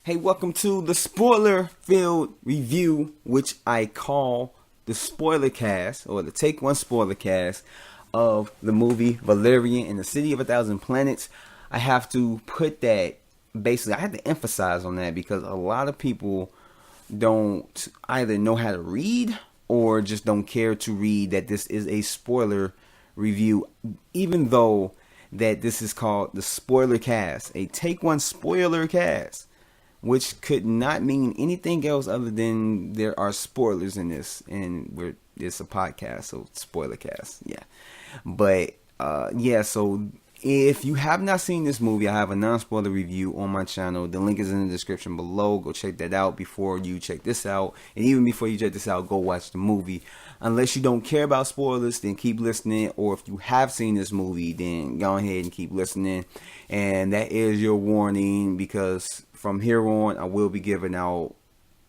Hey, welcome to the spoiler-filled review, which I call the SpoilerCast, or the Take One SpoilerCast, of the movie Valerian and the City of a Thousand Planets. I have to put that, basically, I have to emphasize on that because a lot of people don't either know how to read or just don't care to read that this is a spoiler review, even though that this is called the SpoilerCast, a Take One SpoilerCast, which could not mean anything else other than there are spoilers in this, and it's a podcast, so SpoilerCast, yeah. But yeah, so if you have not seen this movie, I have a non-spoiler review on my channel. The link is in the description below. Go check that out before you check this out, and even before you check this out, go watch the movie. Unless you don't care about spoilers, then keep listening, or if you have seen this movie, then go ahead and keep listening. And that is your warning, because from here on, I will be giving out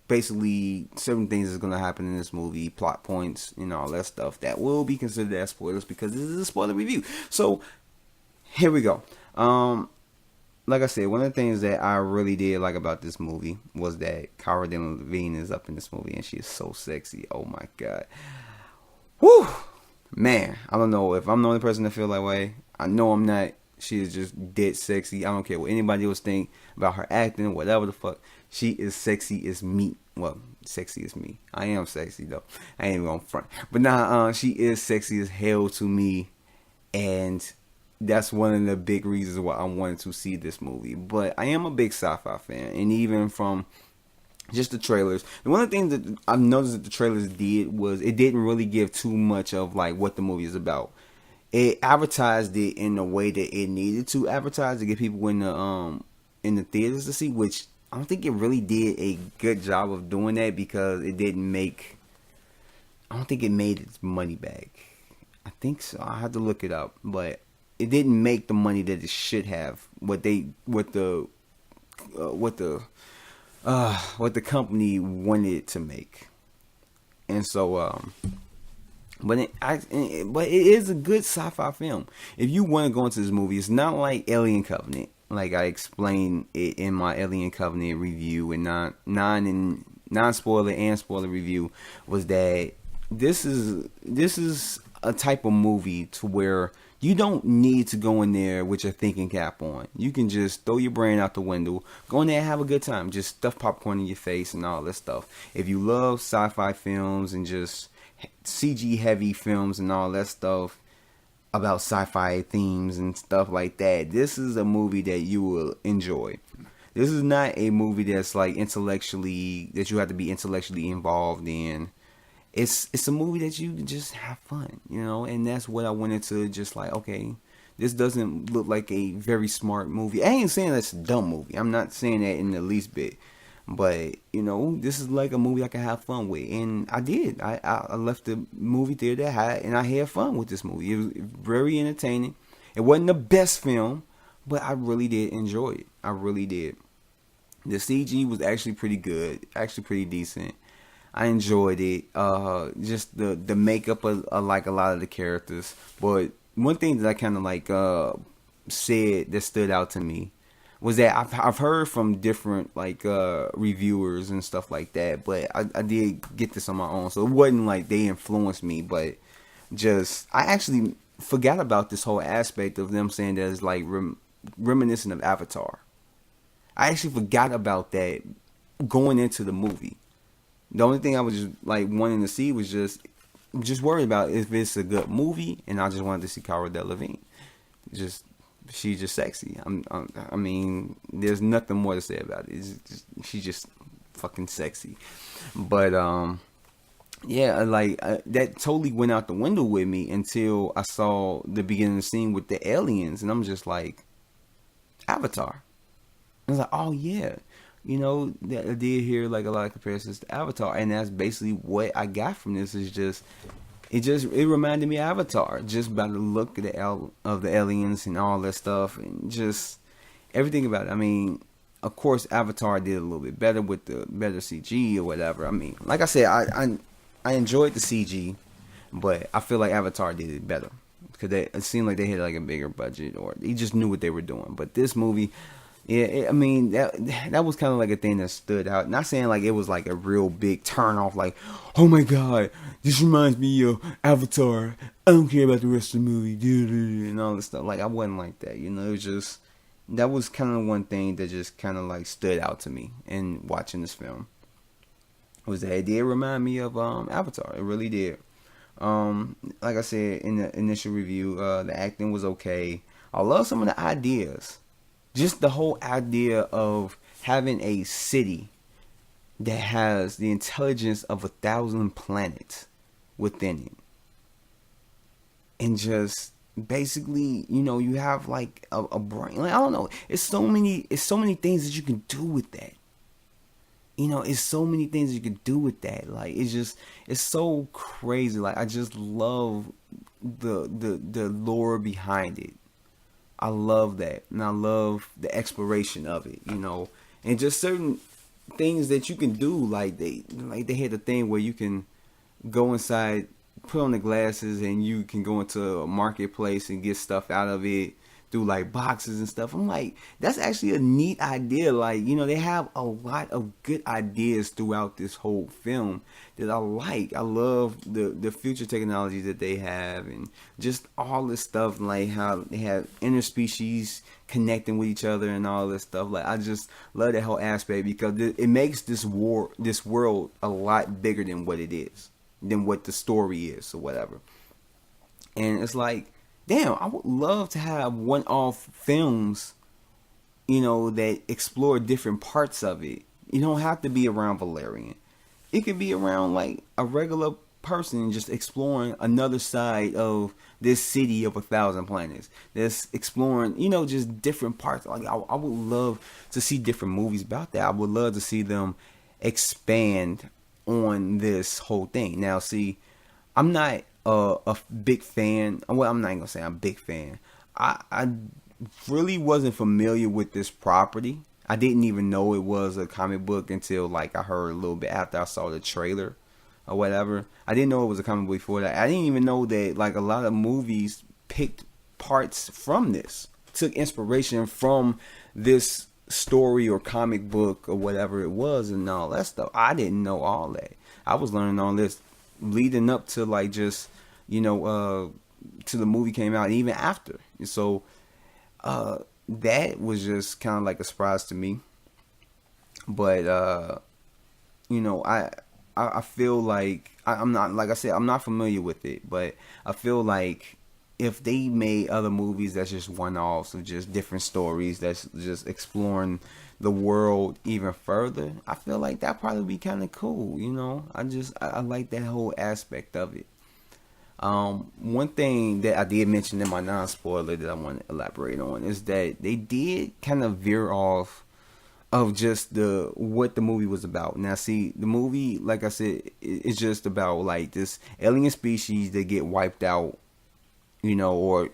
basically certain things that's going to happen in this movie, plot points, all that stuff that will be considered as spoilers, because this is a spoiler review. So here we go. Like I said, one of the things that I really did like about this movie was that Cara Delevingne is up in this movie, and she is so sexy. Oh my god. Whew. Man, I don't know if I'm the only person that feel that way. I know I'm not. She is just dead sexy. I don't care what anybody else think about her acting, whatever the fuck. She is sexy as meat. Well, sexy as me. I am sexy though. I ain't even gonna front. But nah, she is sexy as hell to me, and that's one of the big reasons why I wanted to see this movie. But I am a big sci-fi fan, and even from just the trailers, and one of the things that I've noticed that the trailers did was it didn't really give too much of like what the movie is about. It advertised it in a way that it needed to advertise to get people in the theaters to see, which I don't think it really did a good job of doing that, because it didn't make, I don't think it made its money back. I think so. I have to look it up, but it didn't make the money that it should have. What the company wanted it to make, and so but it is a good sci-fi film. If you want to go into this movie, it's not like Alien Covenant, like I explained it in my Alien Covenant review, and non-spoiler and spoiler review, was that this is a type of movie to where you don't need to go in there with your thinking cap on. You can just throw your brain out the window, go in there and have a good time. Just stuff popcorn in your face and all this stuff. If you love sci-fi films and just CG heavy films and all that stuff about sci-fi themes and stuff like that, this is a movie that you will enjoy. This is not a movie that's like intellectually, that you have to be intellectually involved in. It's a movie that you just have fun, and that's what I wanted to just like, okay, this doesn't look like a very smart movie. I ain't saying that's a dumb movie. I'm not saying that in the least bit. But, this is like a movie I can have fun with. And I did. I left the movie theater and I had fun with this movie. It was very entertaining. It wasn't the best film, but I really did enjoy it. I really did. The CG was actually pretty good. Actually pretty decent. I enjoyed it. Just the makeup of like a lot of the characters. But one thing that I kind of like said that stood out to me was that I've heard from different like reviewers and stuff like that, but I did get this on my own, so it wasn't like they influenced me, but just I actually forgot about this whole aspect of them saying that it's like reminiscent of Avatar. I actually forgot about that going into the movie. The only thing I was just like wanting to see was just worried about if it's a good movie, and I just wanted to see Cara Delevingne. She's just sexy. I mean, there's nothing more to say about it. She's just fucking sexy. But yeah, like that totally went out the window with me until I saw the beginning of the scene with the aliens, and I'm just like, Avatar. I was like, oh yeah, I did hear like a lot of comparisons to Avatar, and that's basically what I got from this. Is just it reminded me of Avatar, just by the look of the aliens and all that stuff, and just everything about it. I mean, of course, Avatar did a little bit better with the better CG or whatever. I mean, like I said, I enjoyed the CG, but I feel like Avatar did it better, because it seemed like they had like a bigger budget, or they just knew what they were doing. But this movie, Yeah, I mean that was kind of like a thing that stood out. Not saying like it was like a real big turn off, like, oh my god, this reminds me of Avatar. I don't care about the rest of the movie, and all this stuff. Like I wasn't like that, you know. It was just that was kind of one thing that just kind of like stood out to me in watching this film. Was that it did remind me of Avatar. It really did. Like I said in the initial review, the acting was okay. I love some of the ideas. Just the whole idea of having a city that has the intelligence of 1,000 planets within it. And just basically, you know, you have like a brain. Like, I don't know. It's so many things that you can do with that. You know, it's so many things you can do with that. Like it's so crazy. Like I just love the lore behind it. I love that, and I love the exploration of it, you know, and just certain things that you can do. Like they had a thing where you can go inside, put on the glasses, and you can go into a marketplace and get stuff out of it through like boxes and stuff. I'm like, that's actually a neat idea. Like, you know, they have a lot of good ideas throughout this whole film that I like. I love the future technology that they have, and just all this stuff, like how they have interspecies connecting with each other and all this stuff. Like I just love that whole aspect because it makes this world a lot bigger than what it is, than what the story is or whatever. And it's like, damn, I would love to have one-off films, you know, that explore different parts of it. You don't have to be around Valerian. It could be around like a regular person just exploring another side of this city of 1,000 planets. That's exploring, you know, just different parts. Like I would love to see different movies about that. I would love to see them expand on this whole thing. Now, see, I'm not a big fan. Well, I'm not gonna say I'm a big fan. I really wasn't familiar with this property. I didn't even know it was a comic book until like I heard a little bit after I saw the trailer or whatever. I didn't know it was a comic book before that. I didn't even know that like a lot of movies picked parts from this, took inspiration from this story or comic book or whatever it was and all that stuff. I didn't know all that. I was learning all this leading up to like just, you know, to the movie came out, even after. So that was just kind of like a surprise to me. But you know, I feel like I'm not, like I said, I'm not familiar with it, but I feel like if they made other movies that's just one-offs of just different stories that's just exploring the world even further, I feel like that probably be kind of cool, you know. I like that whole aspect of it. One thing that I did mention in my non-spoiler that I want to elaborate on is that they did kind of veer off of just what the movie was about. Now, see, the movie, like I said, it's just about like this alien species that get wiped out, you know, or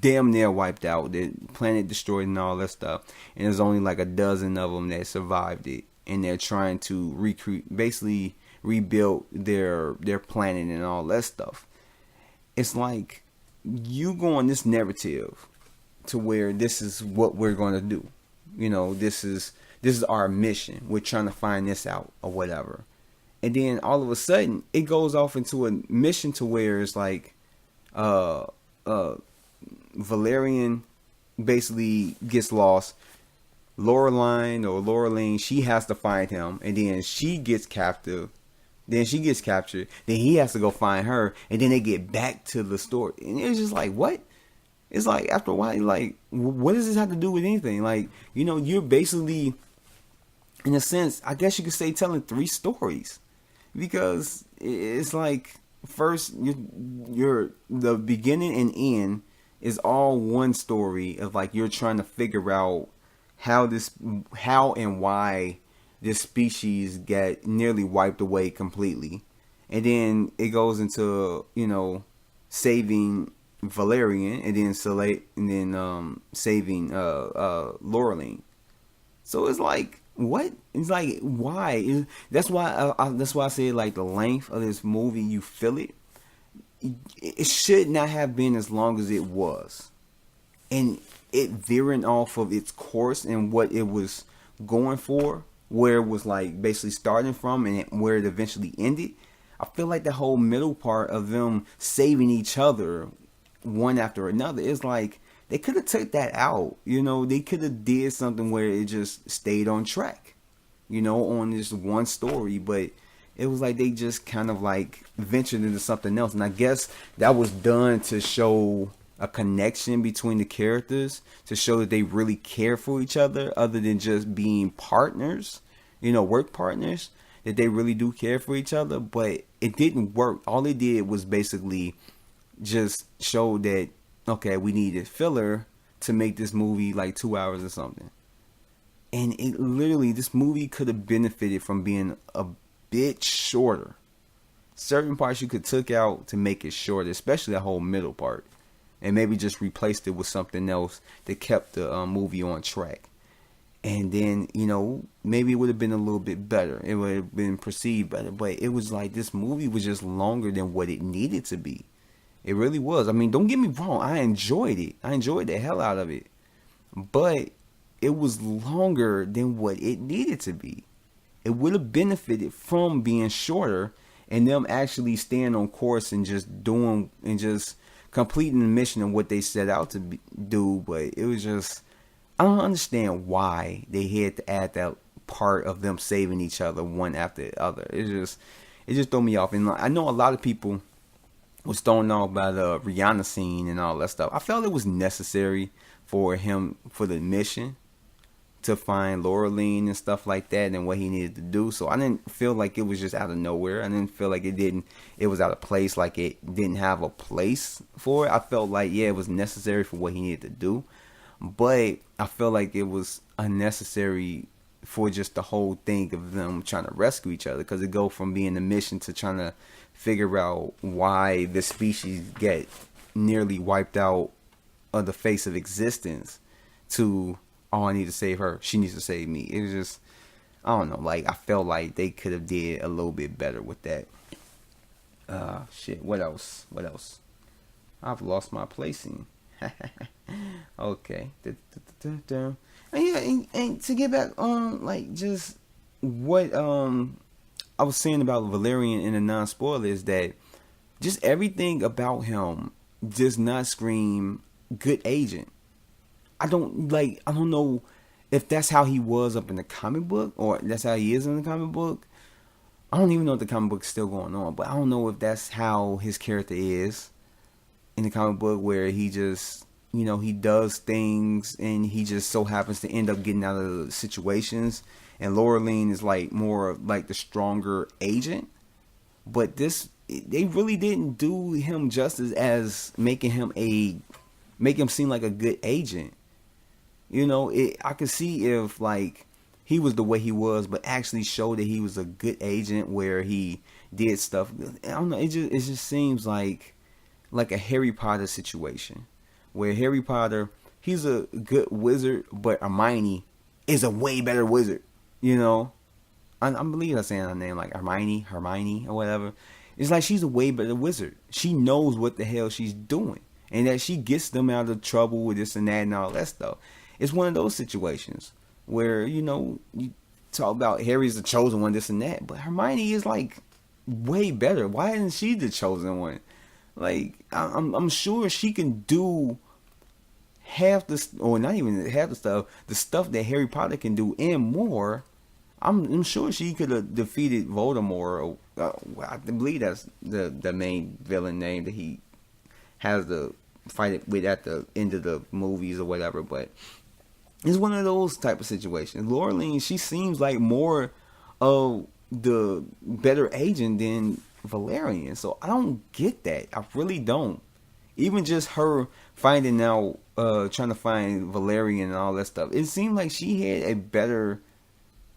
damn near wiped out, the planet destroyed and all that stuff, and there's only like a dozen of them that survived it, and they're trying to recreate, basically rebuild their planet and all that stuff. It's like you go on this narrative to where this is what we're going to do, you know, this is our mission, we're trying to find this out or whatever, and then all of a sudden it goes off into a mission to where it's like Valerian basically gets lost. Laureline, she has to find him, and then she gets captive. Then she gets captured. Then he has to go find her, and then they get back to the story. And it's just like, what? It's like after a while, like, what does this have to do with anything? Like, you know, you're basically, in a sense, I guess you could say, telling three stories, because it's like first you're the beginning and end is all one story of like you're trying to figure out how and why this species get nearly wiped away completely, and then it goes into, you know, saving Valerian, and then saving Laureline. So it's like, what? It's like, why? That's why I say like the length of this movie, you feel it. It should not have been as long as it was. And it veering off of its course and what it was going for, where it was like basically starting from and where it eventually ended. I feel like the whole middle part of them saving each other one after another is like they could have took that out. You know, they could have did something where it just stayed on track, you know, on this one story, but it was like they just kind of like ventured into something else. And I guess that was done to show a connection between the characters, to show that they really care for each other than just being partners, you know, work partners, that they really do care for each other. But it didn't work. All it did was basically just show that, okay, we needed filler to make this movie like 2 hours or something. And it literally, this movie could have benefited from being a bit shorter. Certain parts you could took out to make it shorter, especially the whole middle part, and maybe just replaced it with something else that kept the movie on track. And then, you know, maybe it would have been a little bit better. It would have been perceived better. But it was like this movie was just longer than what it needed to be. It really was. I mean, don't get me wrong. I enjoyed it. I enjoyed the hell out of it. But it was longer than what it needed to be. It would have benefited from being shorter and them actually staying on course and just doing and just completing the mission of what they set out to do. But it was just, I don't understand why they had to add that part of them saving each other one after the other. It just threw me off. And I know a lot of people was thrown off by the Rihanna scene and all that stuff. I felt it was necessary for him, for the mission, to find Valerian and stuff like that and what he needed to do. So I didn't feel like it was just out of nowhere. I didn't feel like it was out of place, like it didn't have a place for it. I felt like, yeah, it was necessary for what he needed to do. But I felt like it was unnecessary for just the whole thing of them trying to rescue each other. Because it go from being a mission to trying to figure out why the species get nearly wiped out of the face of existence to, oh, I need to save her, she needs to save me. It was just, I don't know, like I felt like they could have did a little bit better with that. Shit, what else? I've lost my placing. Okay. And yeah, and to get back on like just what I was saying about Valerian in the non-spoiler is that just everything about him does not scream good agent. I don't know if that's how he was up in the comic book or that's how he is in the comic book. I don't even know if the comic book's still going on, but I don't know if that's how his character is in the comic book, where he just, you know, he does things and he just so happens to end up getting out of the situations. And Valerian is like more like the stronger agent. But they really didn't do him justice as making him seem like a good agent. You know, I could see if like he was the way he was, but actually showed that he was a good agent where he did stuff. I don't know. It just seems like a Harry Potter situation where Harry Potter, he's a good wizard, but Hermione is a way better wizard. You know, I believe I'm saying her name like Hermione or whatever. It's like she's a way better wizard. She knows what the hell she's doing, and that she gets them out of trouble with this and that and all that stuff. It's one of those situations where, you know, you talk about Harry's the chosen one, this and that, but Hermione is like way better. Why isn't she the chosen one? Like, I'm sure she can do half the, or not even half the stuff that Harry Potter can do and more. I'm sure she could have defeated Voldemort. I believe that's the main villain name that he has to fight with at the end of the movies or whatever. But it's one of those type of situations. Valerian, she seems like more of the better agent than Valerian. So I don't get that. I really don't. Even just her finding out, trying to find Valerian and all that stuff. It seemed like she had a better,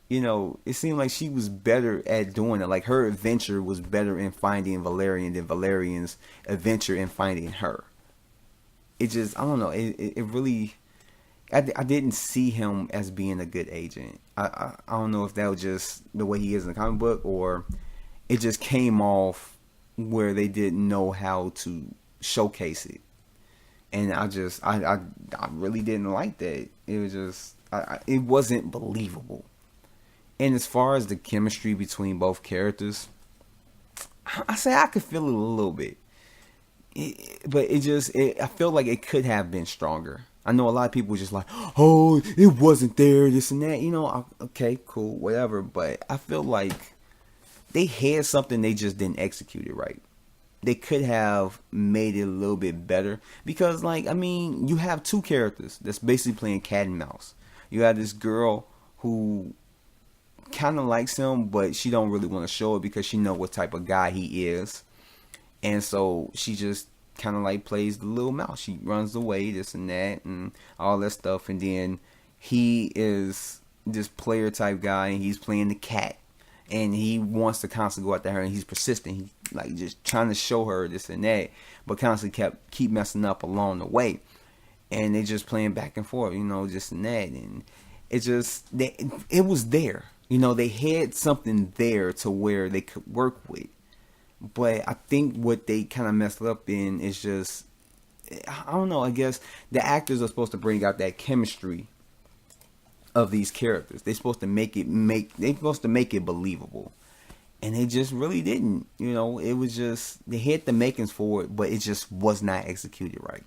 you know, it seemed like she was better at doing it. Like her adventure was better in finding Valerian than Valerian's adventure in finding her. It just, I don't know. It really, I didn't see him as being a good agent. I don't know if that was just the way he is in the comic book, or it just came off where they didn't know how to showcase it. and I really didn't like that. It was just it wasn't believable. And as far as the chemistry between both characters, I say I could feel it a little bit, but I feel like it could have been stronger. I know a lot of people were just like, oh, it wasn't there, this and that. Okay, cool, whatever. But I feel like they had something, they just didn't execute it right. They could have made it a little bit better because, like, I mean, you have two characters that's basically playing cat and mouse. You have this girl who kind of likes him, but she don't really want to show it because she know what type of guy he is, and so she just kind of like plays the little mouse. She runs away, this and that, and all that stuff. And then he is this player type guy, and he's playing the cat, and he wants to constantly go after her, and he's persistent. He like just trying to show her this and that, but constantly keep messing up along the way. And they just playing back and forth, this and that, and it was there. They had something there to where they could work with. But I think what they kind of messed up in is just, I don't know, I guess the actors are supposed to bring out that chemistry of these characters. They're supposed to make it believable. And they just really didn't. It was just, they had the makings for it, but it just was not executed right.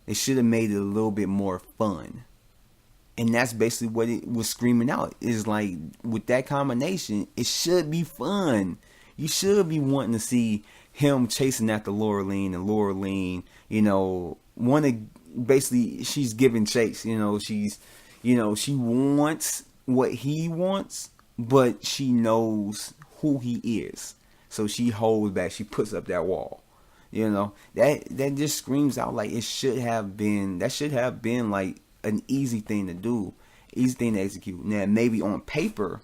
They should have made it a little bit more fun. And that's basically what it was screaming out. Is like, with that combination, it should be fun. You should be wanting to see him chasing after Laureline, and Laureline, basically, she's giving chase. She wants what he wants, but she knows who he is. So she holds back. She puts up that wall. That just screams out like it should have been. That should have been like an easy thing to do, easy thing to execute. Now, maybe on paper,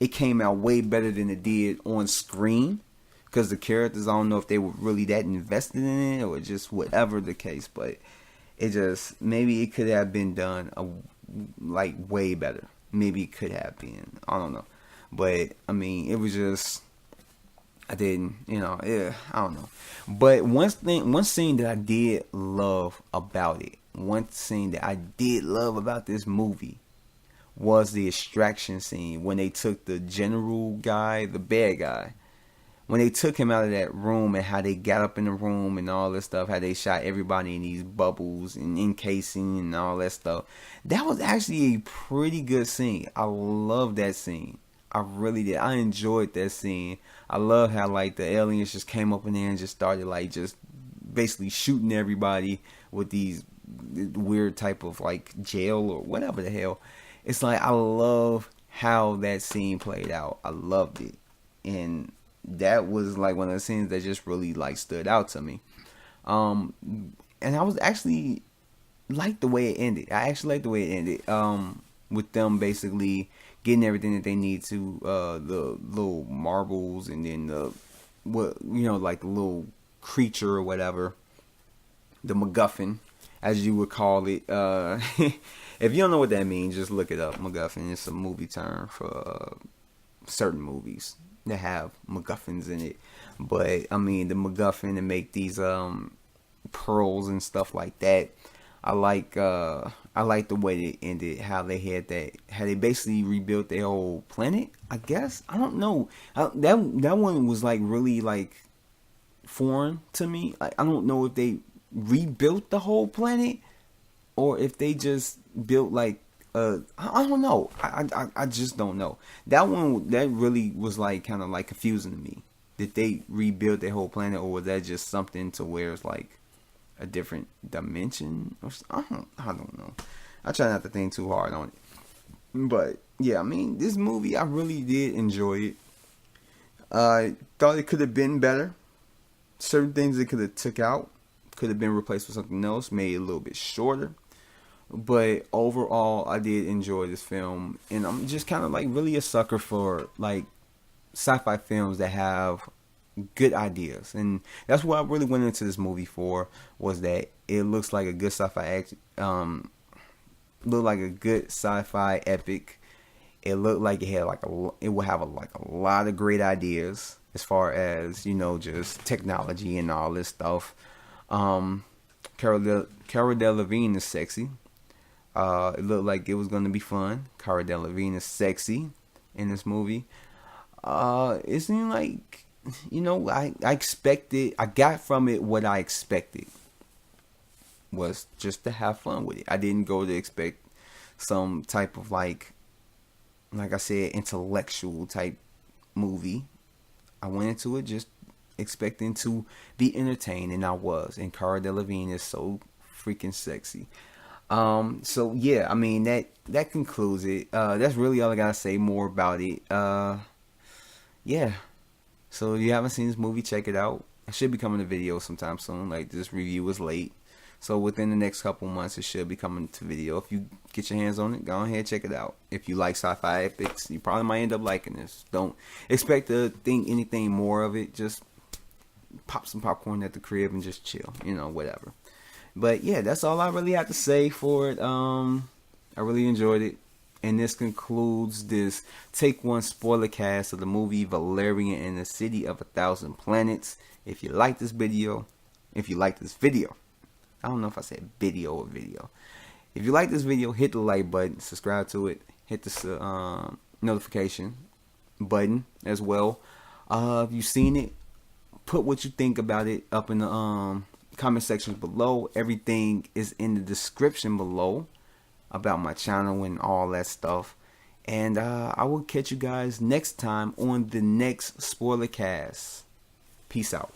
it came out way better than it did on screen, because the characters, I don't know if they were really that invested in it or just whatever the case, but maybe it could have been done like way better. Maybe it could have been. I don't know. But, I mean, it was just, I don't know. But one scene that I did love about it, one scene that I did love about this movie was the extraction scene when they took the general guy, the bad guy, when they took him out of that room, and how they got up in the room and all this stuff, how they shot everybody in these bubbles and encasing and all that stuff. That was actually a pretty good scene. I love that scene. I really did. I enjoyed that scene. I love how like the aliens just came up in there and just started like just basically shooting everybody with these weird type of like gel or whatever the hell. It's like, I love how that scene played out. I loved it. And that was like one of the scenes that just really like stood out to me. And I was actually liked the way it ended. I actually liked the way it ended. With them basically getting everything that they need to, the little marbles, and then like the little creature or whatever, the MacGuffin, as you would call it. If you don't know what that means, just look it up. MacGuffin is a movie term for certain movies that have MacGuffins in it. But I mean, the MacGuffin to make these pearls and stuff like that. I like the way it ended. How they basically rebuilt their whole planet. I guess, I don't know. That one was like really like foreign to me. Like, I don't know if they rebuilt the whole planet or if they just built like I don't know. I just don't know. That one, that really was like kind of like confusing to me. Did they rebuild their whole planet, or was that just something to where it's like a different dimension? Or I don't know. I try not to think too hard on it. But yeah, I mean, this movie, I really did enjoy it. I thought it could have been better. Certain things it could have took out, could have been replaced with something else, made it a little bit shorter. But overall, I did enjoy this film, and I'm just kind of like really a sucker for like sci-fi films that have good ideas, and that's what I really went into this movie for. Was that it looks like a good sci-fi looked like a good sci-fi epic. It looked like it had it would have a lot of great ideas as far as just technology and all this stuff. Cara Delevingne is sexy. It looked like it was gonna be fun. Cara Delevingne is sexy in this movie. It seemed like, I expected. I got from it what I expected, was just to have fun with it. I didn't go to expect some type of like I said, intellectual type movie. I went into it just expecting to be entertained, and I was. And Cara Delevingne is so freaking sexy. So yeah, I mean that concludes it. That's really all I gotta say more about it. Yeah. So if you haven't seen this movie, check it out. I should be coming to video sometime soon. Like, this review was late, so within the next couple months, it should be coming to video. If you get your hands on it, go ahead, check it out. If you like sci-fi epics, you probably might end up liking this. Don't expect to think anything more of it. Just pop some popcorn at the crib and just chill. Whatever. But yeah, that's all I really have to say for it. I really enjoyed it. And this concludes this Take One spoiler cast of the movie Valerian and the City of 1,000 Planets. If you like this video, I don't know if I said video or video. If you like this video, hit the like button, subscribe to it, hit the notification button as well. If you've seen it, put what you think about it up in the comment sections below. Everything is in the description below about my channel and all that stuff. And I will catch you guys next time on the next spoiler cast. Peace out.